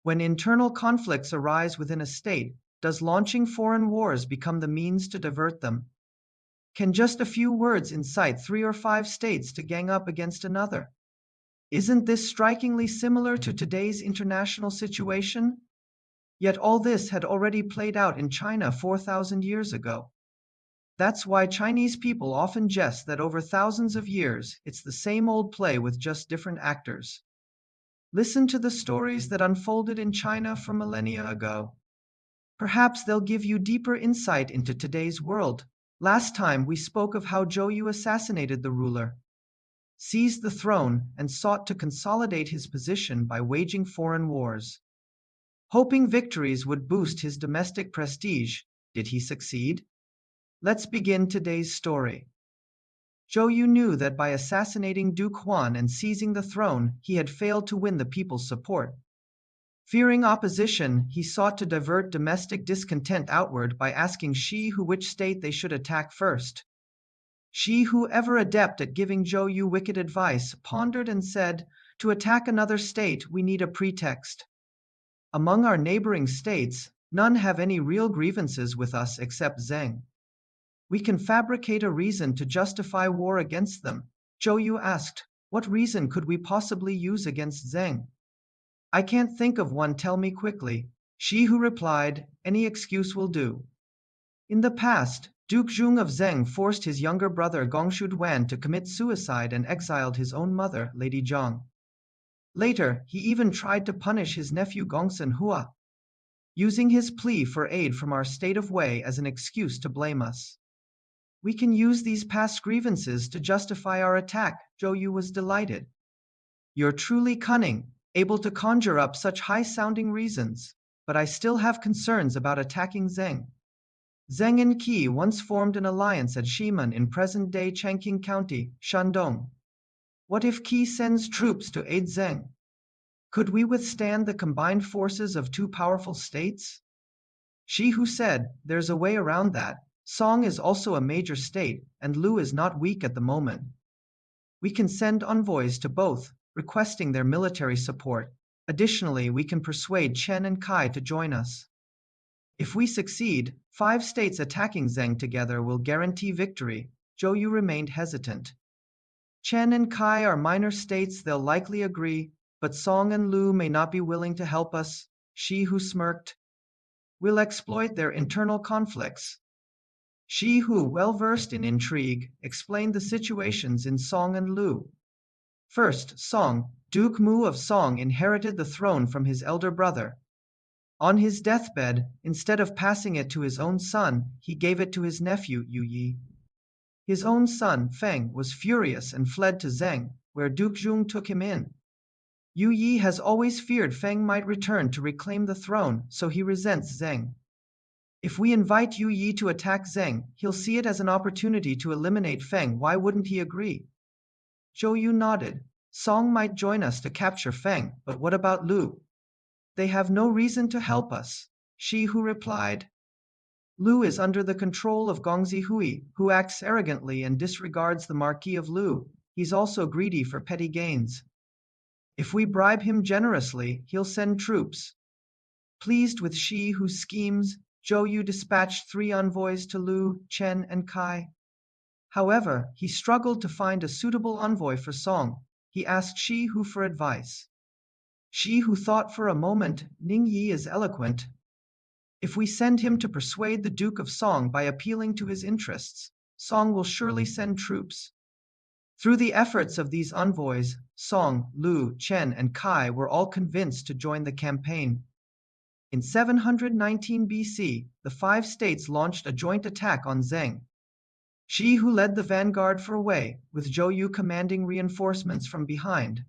When internal conflicts arise within a state, does launching foreign wars become the means to divert them? Can just a few words incite 3 or 5 states to gang up against another? Isn't this strikingly similar to today's international situation? Yet all this had already played out in China 4,000 years ago. That's why Chinese people often jest that over thousands of years, it's the same old play with just different actors. Listen to the stories that unfolded in China from millennia ago. Perhaps they'll give you deeper insight into today's world. Last time we spoke of how Zhou Yu assassinated the ruler, seized the throne, and sought to consolidate his position by waging foreign wars. Hoping victories would boost his domestic prestige, did he succeed? Let's begin today's story. Zhou Yu knew that by assassinating Duke Huan and seizing the throne, he had failed to win the people's support. Fearing opposition, he sought to divert domestic discontent outward by asking Shi Hu which state they should attack first. Shi Hu, ever adept at giving Zhou Yu wicked advice, pondered and said, "To attack another state, we need a pretext. Among our neighboring states, none have any real grievances with us except Zheng. We can fabricate a reason to justify war against them." Zhou Yu asked, "What reason could we possibly use against Zheng?" "I can't think of one, tell me quickly." Shi Hu replied, "Any excuse will do. In the past, Duke Zhong of Zheng forced his younger brother Gongshu Duan to commit suicide and exiled his own mother, Lady Zhang. Later, he even tried to punish his nephew Gongsun Hua, using his plea for aid from our state of Wei as an excuse to blame us. We can use these past grievances to justify our attack." Zhou Yu was delighted. "You're truly cunning, able to conjure up such high-sounding reasons, but I still have concerns about attacking Zheng. Zheng and Qi once formed an alliance at Shimen in present-day Changqing County, Shandong. What if Qi sends troops to aid Zheng? Could we withstand the combined forces of two powerful states?" Shi Hu said, "There's a way around that. Song is also a major state, and Lu is not weak at the moment. We can send envoys to both, requesting their military support. Additionally, we can persuade Chen and Kai to join us. If we succeed, 5 states attacking Zheng together will guarantee victory." Zhou Yu remained hesitant. "Chen and Kai are minor states, they'll likely agree, but Song and Lu may not be willing to help us." Shi Hu smirked. "We'll exploit their internal conflicts." Shi Hu, well versed in intrigue, explained the situations in Song and Lu. First, Song, Duke Mu of Song, inherited the throne from his elder brother. On his deathbed, instead of passing it to his own son, he gave it to his nephew, Yu Yi. His own son, Feng, was furious and fled to Zheng, where Duke Zhong took him in. Yu Yi has always feared Feng might return to reclaim the throne, so he resents Zheng. If we invite Yu Yi to attack Zheng, he'll see it as an opportunity to eliminate Feng. Why wouldn't he agree? Zhou Yu nodded. Song might join us to capture Feng, but what about Lu? They have no reason to help us. Shi Hu replied. Lu is under the control of Gongzi Hui, who acts arrogantly and disregards the Marquis of Lu. He's also greedy for petty gains. If we bribe him generously, he'll send troops. Pleased with Shi Hu's schemes, Zhou Yu dispatched 3 envoys to Lu, Chen, and Kai. However, he struggled to find a suitable envoy for Song. He asked Shi Hu for advice. Shi Hu thought for a moment. Ning Yi is eloquent. If we send him to persuade the Duke of Song by appealing to his interests, Song will surely send troops. Through the efforts of these envoys, Song, Lu, Chen, and Kai were all convinced to join the campaign. In 719 BC, the 5 states launched a joint attack on Zheng. Shi Hu led the vanguard for Wei, with Zhou Yu commanding reinforcements from behind.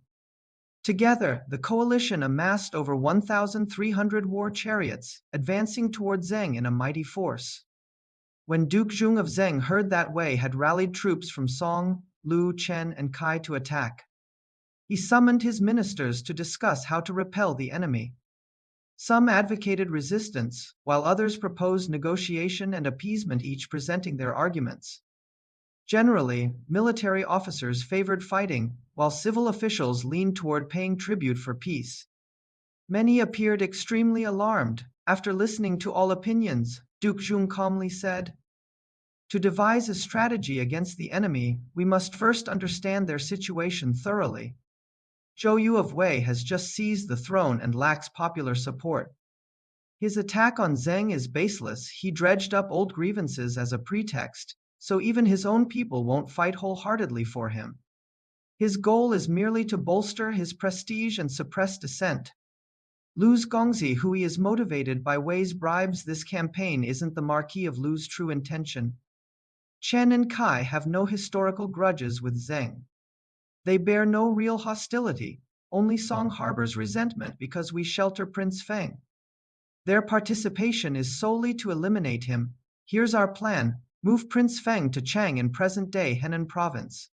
Together, the coalition amassed over 1,300 war chariots, advancing toward Zheng in a mighty force. When Duke Zhong of Zheng heard that Wei had rallied troops from Song, Lu, Chen, and Kai to attack, he summoned his ministers to discuss how to repel the enemy. Some advocated resistance, while others proposed negotiation and appeasement, each presenting their arguments. Generally, military officers favored fighting, while civil officials leaned toward paying tribute for peace. Many appeared extremely alarmed. After listening to all opinions, Duke Zhong calmly said, "To devise a strategy against the enemy, we must first understand their situation thoroughly. Zhou Yu of Wei has just seized the throne and lacks popular support. His attack on Zheng is baseless. He dredged up old grievances as a pretext, so even his own people won't fight wholeheartedly for him. His goal is merely to bolster his prestige and suppress dissent. Lu's Gongzi, who he is motivated by Wei's bribes. This campaign isn't the Marquis of Lu's true intention. Chen and Kai have no historical grudges with Zheng. They bear no real hostility. Only Song harbors resentment because we shelter Prince Feng. Their participation is solely to eliminate him. Here's our plan. Move Prince Feng to Chang in present-day Henan province.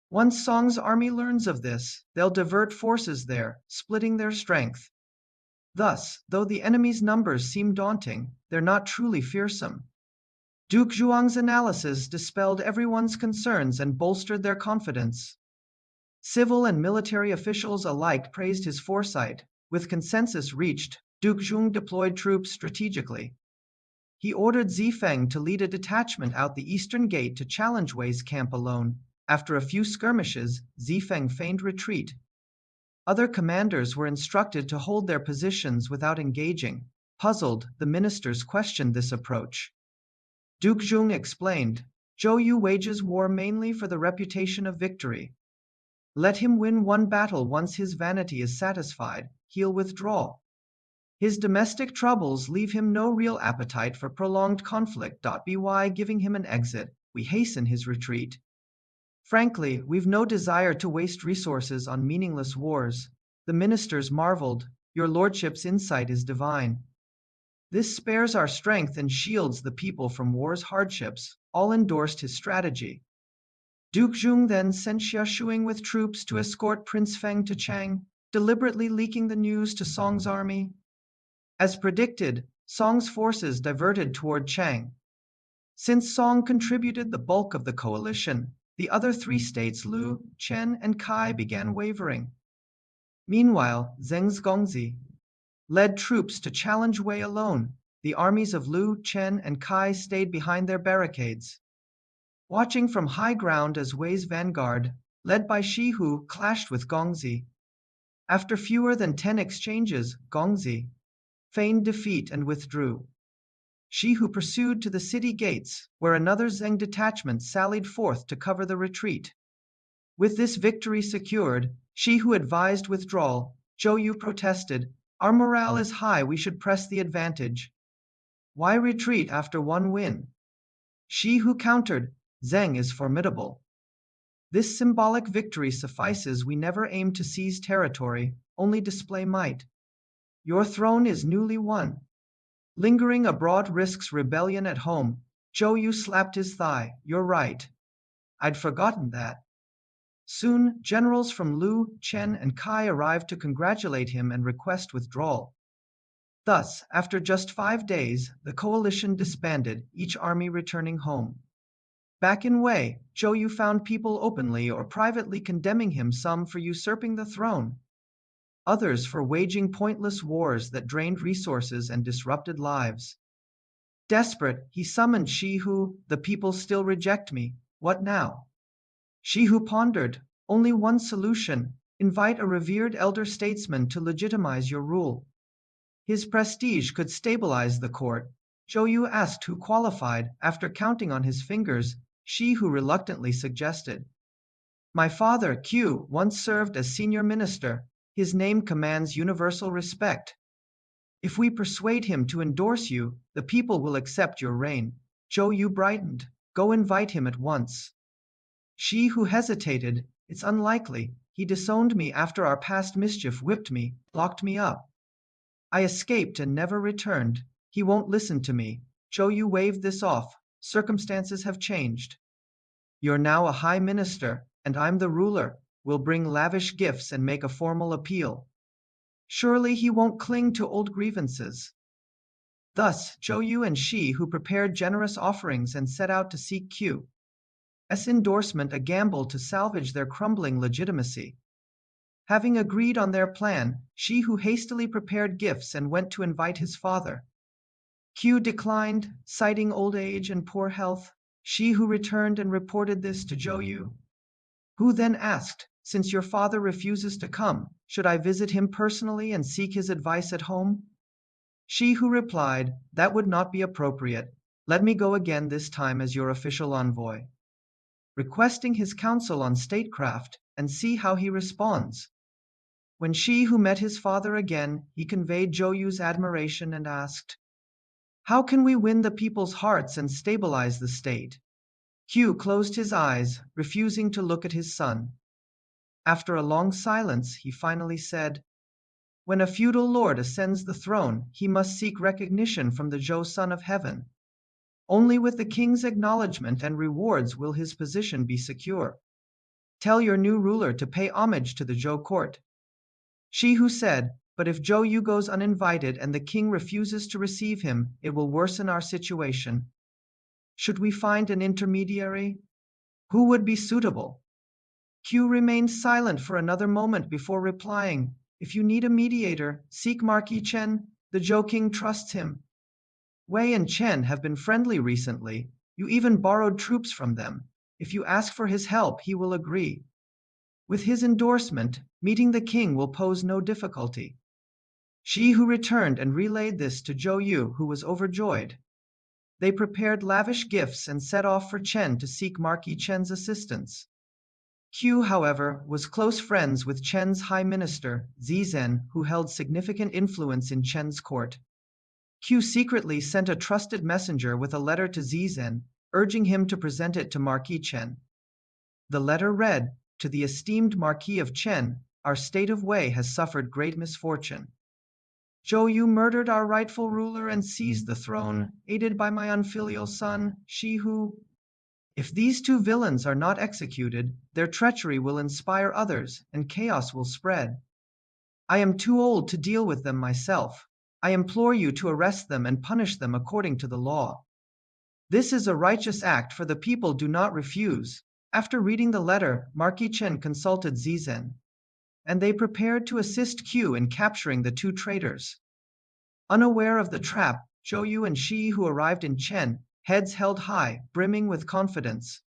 Once Song's army learns of this, they'll divert forces there, splitting their strength. Thus, though the enemy's numbers seem daunting, they're not truly fearsome. Duke Zhuang's analysis dispelled everyone's concerns and bolstered their confidence. Civil and military officials alike praised his foresight. With consensus reached, Duke Zhong deployed troops strategically. He ordered Zifeng to lead a detachment out the eastern gate to challenge Wei's camp alone. After a few skirmishes, Zifeng feigned retreat. Other commanders were instructed to hold their positions without engaging. Puzzled, the ministers questioned this approach. Duke Zhong explained, "Zhou Yu wages war mainly for the reputation of victory. Let him win one battle. Once his vanity is satisfied, he'll withdraw. His domestic troubles leave him no real appetite for prolonged conflict. By giving him an exit, we hasten his retreat. Frankly, we've no desire to waste resources on meaningless wars." The ministers marveled, "Your lordship's insight is divine. This spares our strength and shields the people from war's hardships." All endorsed his strategy. Duke Zhong then sent Xia Shuing with troops to escort Prince Feng to Chang, deliberately leaking the news to Song's army. As predicted, Song's forces diverted toward Chang. Since Song contributed the bulk of the coalition, the other three states, Lu, Chen, and Kai, began wavering. Meanwhile, Zheng's Gongzi led troops to challenge Wei alone. The armies of Lu, Chen, and Kai stayed behind their barricades, watching from high ground as Wei's vanguard, led by Shi Hu, clashed with Gongzi. After fewer than 10 exchanges, Gongzi feigned defeat and withdrew. Shi Hu pursued to the city gates, where another Zheng detachment sallied forth to cover the retreat. With this victory secured, Shi Hu advised withdrawal. Zhou Yu protested, "Our morale is high, we should press the advantage. Why retreat after one win?" Shi Hu countered, "Zheng is formidable. This symbolic victory suffices. We never aim to seize territory, only display might. Your throne is newly won. Lingering abroad risks rebellion at home." Zhou Yu slapped his thigh, "You're right. I'd forgotten that." Soon, generals from Lu, Chen, and Kai arrived to congratulate him and request withdrawal. Thus, after just 5 days, the coalition disbanded, each army returning home. Back in Wei, Zhou Yu found people openly or privately condemning him, some for usurping the throne, others for waging pointless wars that drained resources and disrupted lives. Desperate, he summoned Shi Hu. "The people still reject me. What now?" Shi Hu pondered, "Only one solution. Invite a revered elder statesman to legitimize your rule. His prestige could stabilize the court." Zhou Yu asked who qualified. After counting on his fingers, Shi Hu reluctantly suggested, "My father, Q, once served as senior minister. His name commands universal respect. If we persuade him to endorse you, the people will accept your reign." Zhou Yu brightened, "Go invite him at once." Shi Hu hesitated, "It's unlikely. He disowned me after our past mischief, whipped me, locked me up. I escaped and never returned. He won't listen to me." Zhou Yu waved this off. "Circumstances have changed. You're now a high minister, and I'm the ruler. We'll bring lavish gifts and make a formal appeal. Surely he won't cling to old grievances." Thus, Zhou Yu and Shi Hu prepared generous offerings and set out to seek Q's endorsement, a gamble to salvage their crumbling legitimacy. Having agreed on their plan, Zhou Yu hastily prepared gifts and went to invite his father. Q declined, citing old age and poor health. Zhou Yu returned and reported this to Zhou Yu, who then asked, "Since your father refuses to come, should I visit him personally and seek his advice at home?" Zhou Yu replied, "That would not be appropriate. Let me go again, this time as your official envoy," requesting his counsel on statecraft and see how he responds. When Zhou Yu met his father again, he conveyed Zhou Yu's admiration and asked, "How can we win the people's hearts and stabilize the state?" Q closed his eyes, refusing to look at his son. After a long silence, he finally said, "When a feudal lord ascends the throne, he must seek recognition from the Zhou Son of Heaven. Only with the king's acknowledgement and rewards will his position be secure. Tell your new ruler to pay homage to the Zhou court." Zhou Yu said, "But if Zhou Yu goes uninvited and the king refuses to receive him, it will worsen our situation. Should we find an intermediary? Who would be suitable?" Q remained silent for another moment before replying, "If you need a mediator, seek Marquis Chen. The Zhou king trusts him. Wei and Chen have been friendly recently. You even borrowed troops from them. If you ask for his help, he will agree. With his endorsement, meeting the king will pose no difficulty." Zhou Yu returned and relayed this to Zhou Yu, who was overjoyed. They prepared lavish gifts and set off for Chen to seek Marquis Chen's assistance. Q, however, was close friends with Chen's high minister, Zizhen, who held significant influence in Chen's court. Q secretly sent a trusted messenger with a letter to Zizhen, urging him to present it to Marquis Chen. The letter read, "To the esteemed Marquis of Chen, our state of Wei has suffered great misfortune. Zhou Yu murdered our rightful ruler and seized the throne, aided by my unfilial son, Zhou Yu. If these two villains are not executed, their treachery will inspire others, and chaos will spread. I am too old to deal with them myself. I implore you to arrest them and punish them according to the law. This is a righteous act, for the people do not refuse." After reading the letter, Marquis Chen consulted Zizhen, and they prepared to assist Q in capturing the two traitors. Unaware of the trap, Zhou Yu and Zhou Yu arrived in Chen, heads held high, brimming with confidence.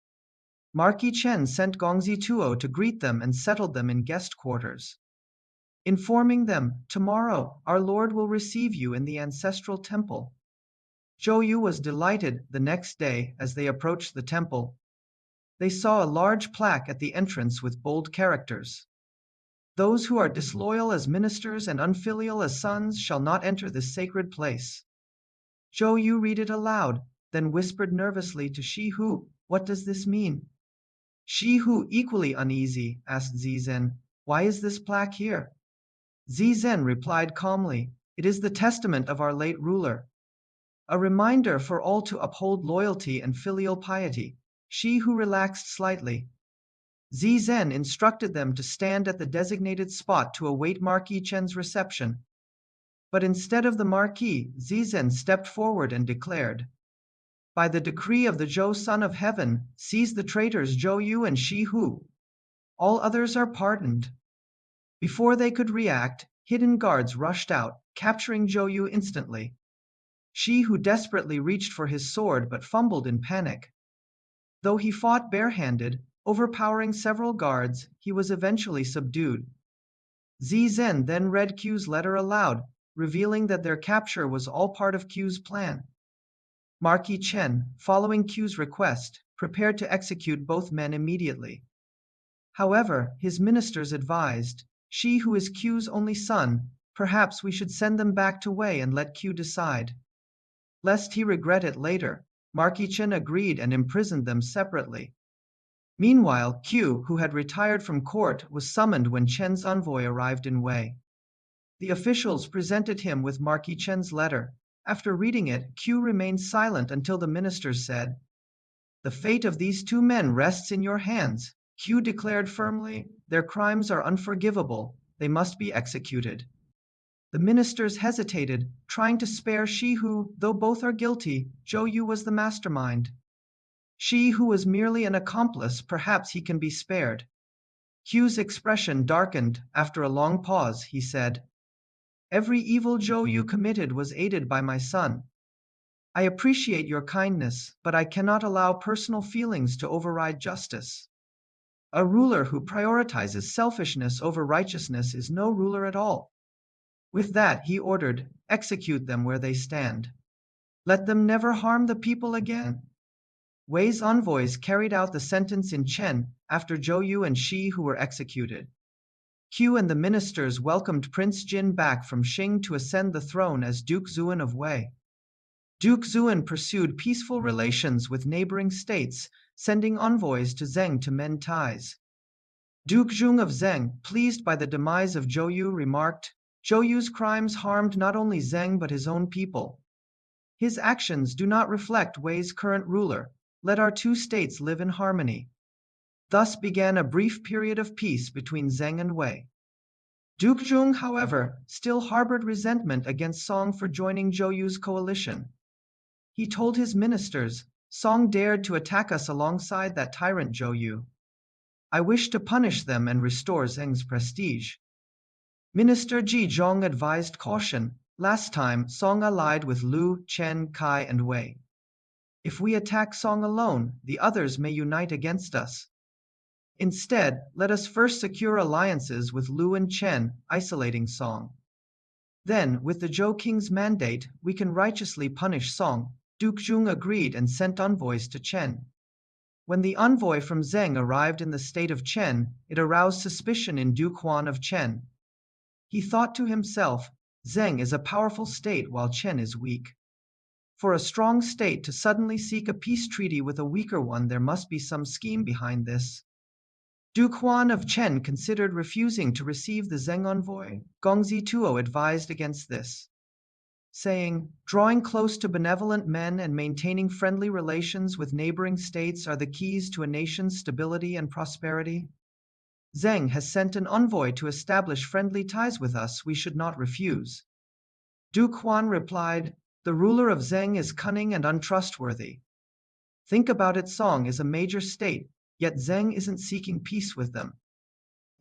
Marquis Chen sent Gongzi Tuo to greet them and settled them in guest quarters, informing them, "Tomorrow, our Lord will receive you in the ancestral temple." Zhou Yu was delighted. The next day, as they approached the temple, they saw a large plaque at the entrance with bold characters: "Those who are disloyal as ministers and unfilial as sons shall not enter this sacred place." Zhou Yu read it aloud, then whispered nervously to Zhou Yu, "What does this mean?" Zhou Yu, equally uneasy, asked Zizhen, "Why is this plaque here?" Zizhen replied calmly, "It is the testament of our late ruler, a reminder for all to uphold loyalty and filial piety." Zhou Yu relaxed slightly. Zizhen instructed them to stand at the designated spot to await Marquis Chen's reception. But instead of the Marquis, Zizhen stepped forward and declared, "By the decree of the Zhou Son of Heaven, seize the traitors Zhou Yu and Zhou Yu. All others are pardoned." Before they could react, hidden guards rushed out, capturing Zhou Yu instantly. Zhou Yu desperately reached for his sword but fumbled in panic. Though he fought barehanded, overpowering several guards, he was eventually subdued. Zizhen then read Q's letter aloud, revealing that their capture was all part of Q's plan. Marquis Chen, following Q's request, prepared to execute both men immediately. However, his ministers advised, "Zhou Yu is Q's only son, perhaps we should send them back to Wei and let Q decide." Lest he regret it later, Marquis Chen agreed and imprisoned them separately. Meanwhile, Q, who had retired from court, was summoned when Chen's envoy arrived in Wei. The officials presented him with Marquis Chen's letter. After reading it, Q remained silent until the ministers said, "The fate of these two men rests in your hands." Q declared firmly, "Their crimes are unforgivable. They must be executed." The ministers hesitated, trying to spare Zhou Yu. Though both are guilty, Zhou Yu was the mastermind. Zhou Yu was merely an accomplice. Perhaps he can be spared. Qiu's expression darkened. After a long pause, he said, "Every evil Zhou Yu committed was aided by my son. I appreciate your kindness, but I cannot allow personal feelings to override justice. A ruler who prioritizes selfishness over righteousness is no ruler at all." With that, he ordered, "Execute them where they stand. Let them never harm the people again." Wei's envoys carried out the sentence in Chen after Zhou Yu and Shi, who were executed. Qiu and the ministers welcomed Prince Jin back from Qing to ascend the throne as Duke Zuan of Wei. Duke Zuan pursued peaceful relations with neighboring states, sending envoys to Zheng to mend ties. Duke Zhong of Zheng, pleased by the demise of Zhou Yu, remarked, "Zhou Yu's crimes harmed not only Zheng but his own people. His actions do not reflect Wei's current ruler. Let our two states live in harmony." Thus began a brief period of peace between Zheng and Wei. Duke Zhong, however, still harbored resentment against Song for joining Zhou Yu's coalition. He told his ministers, "Song dared to attack us alongside that tyrant Zhou Yu. I wish to punish them and restore Zheng's prestige." Minister Ji Zhong advised caution. Last time, Song allied with Lu, Chen, Kai, and Wei. If we attack Song alone, the others may unite against us. Instead, let us first secure alliances with Lu and Chen, isolating Song. Then, with the Zhou King's mandate, we can righteously punish Song. Duke Zhong agreed and sent envoys to Chen. When the envoy from Zheng arrived in the state of Chen, it aroused suspicion in Duke Huan of Chen. He thought to himself, "Zheng is a powerful state while Chen is weak. For a strong state to suddenly seek a peace treaty with a weaker one, there must be some scheme behind this." Duke Huan of Chen considered refusing to receive the Zheng envoy. Gongzi Tuo advised against this, saying, "Drawing close to benevolent men and maintaining friendly relations with neighboring states are the keys to a nation's stability and prosperity. Zheng has sent an envoy to establish friendly ties with us. We should not refuse." Duke Huan replied, "The ruler of Zheng is cunning and untrustworthy. Think about it, Song is a major state, yet Zheng isn't seeking peace with them.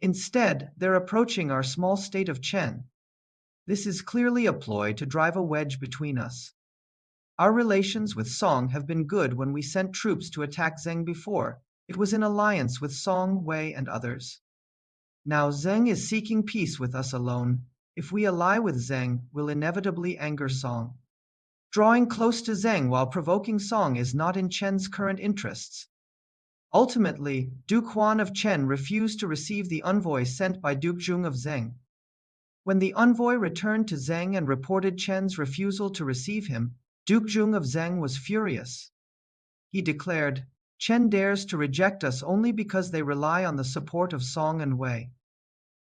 Instead, they're approaching our small state of Chen. This is clearly a ploy to drive a wedge between us. Our relations with Song have been good when we sent troops to attack Zheng before. It was in alliance with Song, Wei, and others. Now Zheng is seeking peace with us alone. If we ally with Zheng, we'll inevitably anger Song. Drawing close to Zheng while provoking Song is not in Chen's current interests." Ultimately, Duke Huan of Chen refused to receive the envoy sent by Duke Zhong of Zheng. When the envoy returned to Zheng and reported Chen's refusal to receive him, Duke Zhong of Zheng was furious. He declared, "Chen dares to reject us only because they rely on the support of Song and Wei.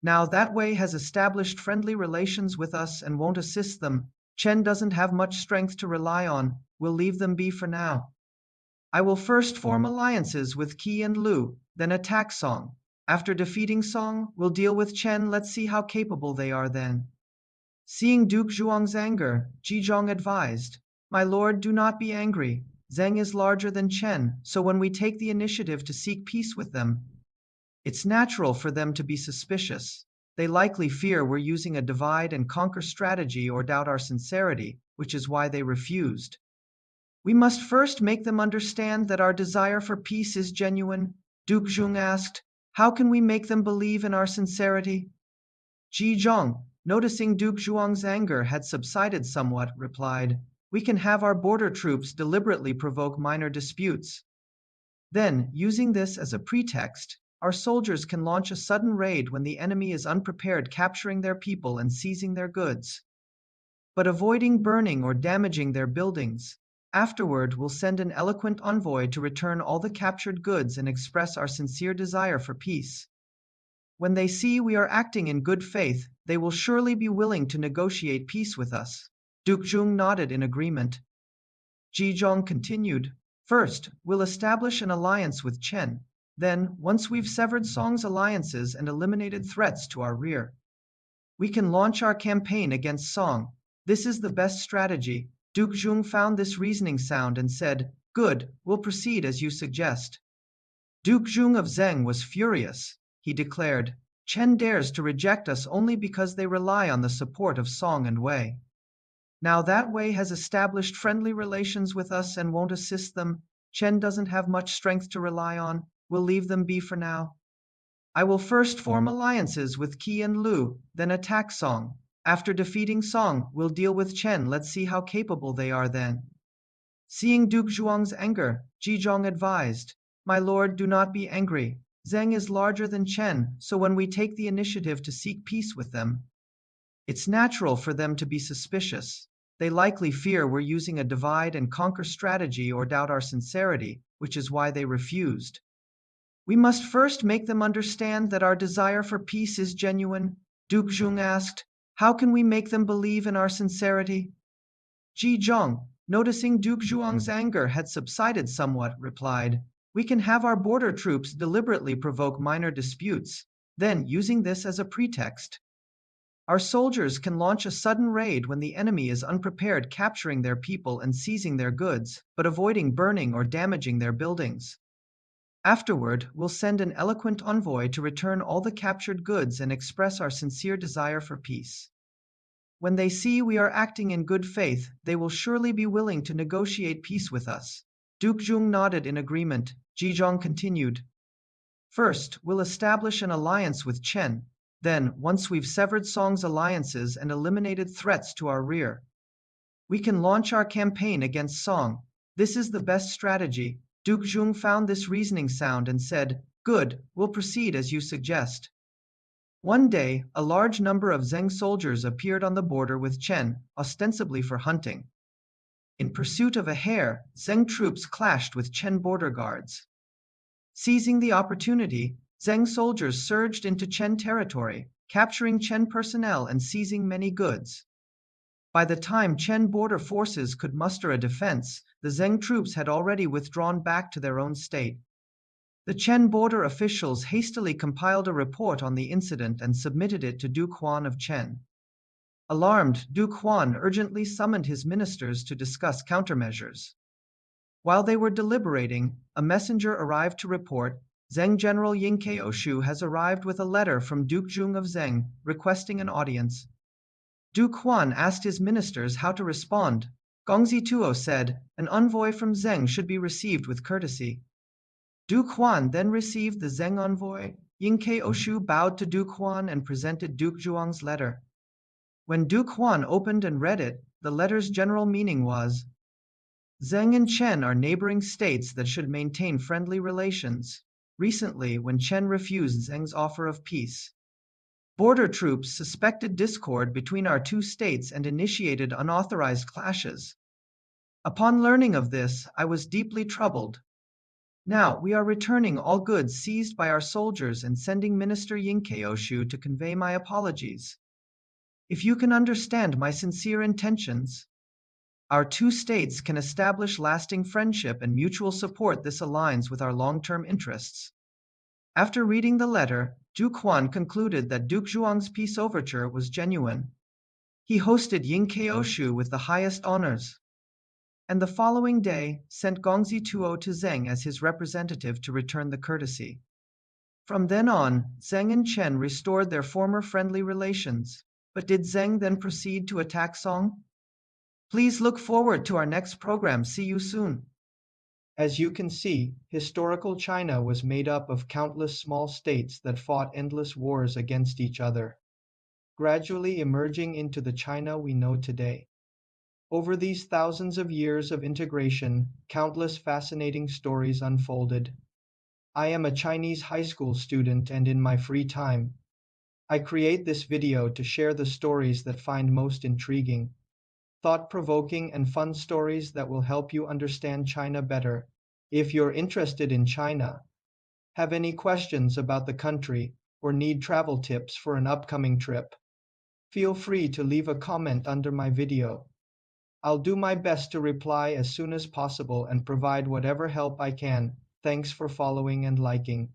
Now that Wei has established friendly relations with us and won't assist them, Chen doesn't have much strength to rely on. We'll leave them be for now. I will first form alliances with Qi and Lu, then attack Song. After defeating Song, we'll deal with Chen. Let's see how capable they are then." Seeing Duke Zhuang's anger, Ji Zhong advised, "My lord, do not be angry. Zheng is larger than Chen, so when we take the initiative to seek peace with them, it's natural for them to be suspicious. They likely fear we're using a divide and conquer strategy or doubt our sincerity, which is why they refused. We must first make them understand that our desire for peace is genuine." Duke Zhong asked, "How can we make them believe in our sincerity?" Ji Zhong, noticing Duke Zhuang's anger had subsided somewhat, replied, "We can have our border troops deliberately provoke minor disputes. Then, using this as a pretext, our soldiers can launch a sudden raid when the enemy is unprepared, capturing their people and seizing their goods, but avoiding burning or damaging their buildings. Afterward, we'll send an eloquent envoy to return all the captured goods and express our sincere desire for peace. When they see we are acting in good faith, they will surely be willing to negotiate peace with us." Duke Zhong nodded in agreement. Ji Zhong continued, "First, we'll establish an alliance with Chen. Then, once we've severed Song's alliances and eliminated threats to our rear, we can launch our campaign against Song. This is the best strategy." Duke Zhong found this reasoning sound and said, "Good, we'll proceed as you suggest." Duke Zhong of Zheng was furious. he declared. Chen dares to reject us only because they rely on the support of Song and Wei. Now that Wei has established friendly relations with us and won't assist them, Chen doesn't have much strength to rely on, we'll leave them be for now. I will first form alliances with Qi and Lu, then attack Song. After defeating Song, we'll deal with Chen, let's see how capable they are then. Seeing Duke Zhuang's anger, Zhizhong advised, My lord, do not be angry. Zheng is larger than Chen, so when we take the initiative to seek peace with them, it's natural for them to be suspicious. They likely fear we're using a divide and conquer strategy or doubt our sincerity, which is why they refused. We must first make them understand that our desire for peace is genuine, Duke Zhong asked. How can we make them believe in our sincerity? Zhizhong, noticing Duke Zhuang's anger had subsided somewhat, replied, We can have our border troops deliberately provoke minor disputes, then, using this as a pretext, our soldiers can launch a sudden raid when the enemy is unprepared, capturing their people and seizing their goods, but avoiding burning or damaging their buildings. Afterward, we'll send an eloquent envoy to return all the captured goods and express our sincere desire for peace. When they see we are acting in good faith, they will surely be willing to negotiate peace with us. Duke Zhong nodded in agreement. Zhizhong continued. First, we'll establish an alliance with Chen. Then, once we've severed Song's alliances and eliminated threats to our rear, we can launch our campaign against Song. This is the best strategy. Duke Zhong found this reasoning sound and said, Good, we'll proceed as you suggest. One day, a large number of Zheng soldiers appeared on the border with Chen, ostensibly for hunting. In pursuit of a hare, Zheng troops clashed with Chen border guards. Seizing the opportunity, Zheng soldiers surged into Chen territory, capturing Chen personnel and seizing many goods. By the time Chen border forces could muster a defense, the Zheng troops had already withdrawn back to their own state. The Chen border officials hastily compiled a report on the incident and submitted it to Duke Huan of Chen. Alarmed, Duke Huan urgently summoned his ministers to discuss countermeasures. While they were deliberating, a messenger arrived to report, Zheng General Ying Keoshu has arrived with a letter from Duke Zhong of Zheng, requesting an audience. Duke Huan asked his ministers how to respond. Gongzi Tuo said, An envoy from Zheng should be received with courtesy. Duke Huan then received the Zheng envoy. Ying Keoshu bowed to Duke Huan and presented Duke Zhuang's letter. When Duke Huan opened and read it, the letter's general meaning was, Zheng and Chen are neighboring states that should maintain friendly relations. Recently, when Chen refused Zheng's offer of peace, border troops suspected discord between our two states and initiated unauthorized clashes. Upon learning of this, I was deeply troubled. Now, we are returning all goods seized by our soldiers and sending Minister Ying Keoshu to convey my apologies. If you can understand my sincere intentions, our two states can establish lasting friendship and mutual support. This aligns with our long-term interests. After reading the letter, Duke Huan concluded that Duke Zhuang's peace overture was genuine. He hosted Ying Keoshu with the highest honors, and the following day sent Gongzi Tuo to Zheng as his representative to return the courtesy. From then on, Zheng and Chen restored their former friendly relations. But did Zheng then proceed to attack Song? Please look forward to our next program. See you soon. As you can see, historical China was made up of countless small states that fought endless wars against each other, gradually emerging into the China we know today. Over these thousands of years of integration, countless fascinating stories unfolded. I am a Chinese high school student, and in my free time, I create this video to share the stories that find most intriguing, thought-provoking and fun stories that will help you understand China better. If you're interested in China, have any questions about the country, or need travel tips for an upcoming trip, feel free to leave a comment under my video. I'll do my best to reply as soon as possible and provide whatever help I can. Thanks for following and liking.